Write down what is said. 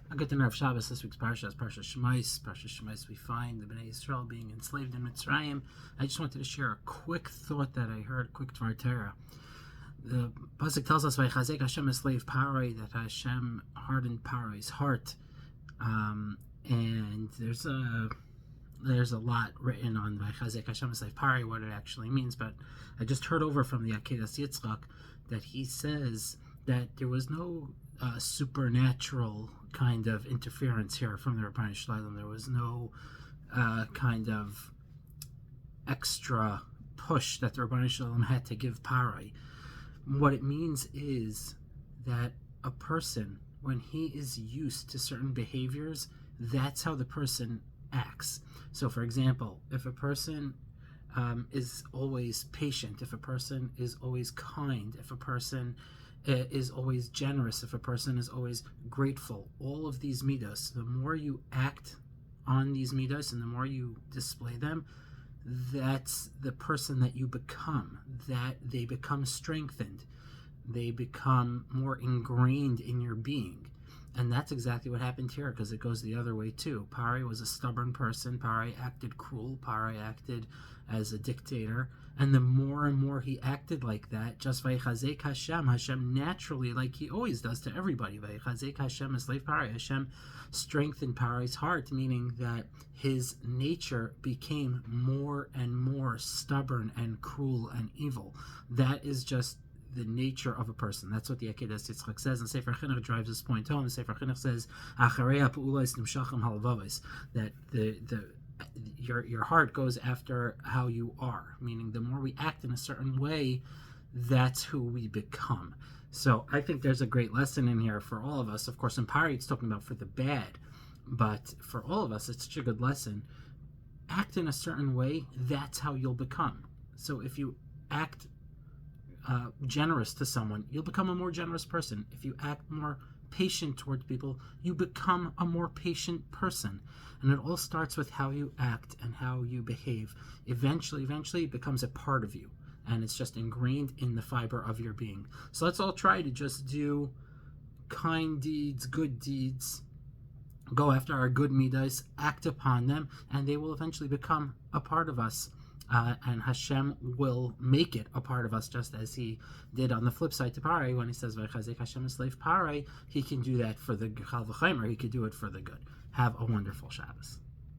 A good dinner of Shabbos. This week's Parshas, Parshas Shemos. Parshas Shemos, we find the Bnei Yisrael being enslaved in Mitzrayim. I just wanted to share a quick thought that I heard, quick Dvar Torah. The pasuk tells us, "Vaychazek Hashem eslave Parai," that Hashem hardened Parai's heart, and there's a lot written on Vaychazek Hashem eslave Parai, what it actually means. But I just heard over from the Akedas Yitzchak that he says that there was no supernatural kind of interference here from the Rebbeinu Shalom. There was no kind of extra push that the Rebbeinu Shalom had to give Parai. What it means is that a person, when he is used to certain behaviors, that's how the person acts. So, for example, if a person is always patient, if a person is always kind, if a person is always generous, if a person is always grateful, all of these midos, the more you act on these midos and the more you display them, that's the person that you become, that they become strengthened, they become more ingrained in your being. And that's exactly what happened here, because it goes the other way too. Parai was a stubborn person. Parai acted cruel. Parai acted as a dictator. And the more and more he acted like that, just Vaychazek Hashem, Hashem naturally, like he always does to everybody, Vaychazek Hashem eslave Parai, Hashem strengthened Parai's heart, meaning that his nature became more and more stubborn and cruel and evil. That is just the nature of a person. That's what the Akedas Yitzchak says, and Sefer Chinuch drives this point home. Sefer Chinuch says, that your heart goes after how you are, meaning the more we act in a certain way, that's who we become. So I think there's a great lesson in here for all of us. Of course, in Pari, it's talking about for the bad, but for all of us, it's such a good lesson. Act in a certain way, that's how you'll become. So if you act generous to someone, you'll become a more generous person. If you act more patient towards people, you become a more patient person. And it all starts with how you act and how you behave. Eventually it becomes a part of you, and it's just ingrained in the fiber of your being. So let's all try to just do kind deeds, good deeds, go after our good midas, act upon them, and they will eventually become a part of us. And Hashem will make it a part of us, just as he did on the flip side to Parai. When he says, Vaychazek Hashem eslave Parai, he can do that for the Chal V'chaimer, he could do it for the good. Have a wonderful Shabbos.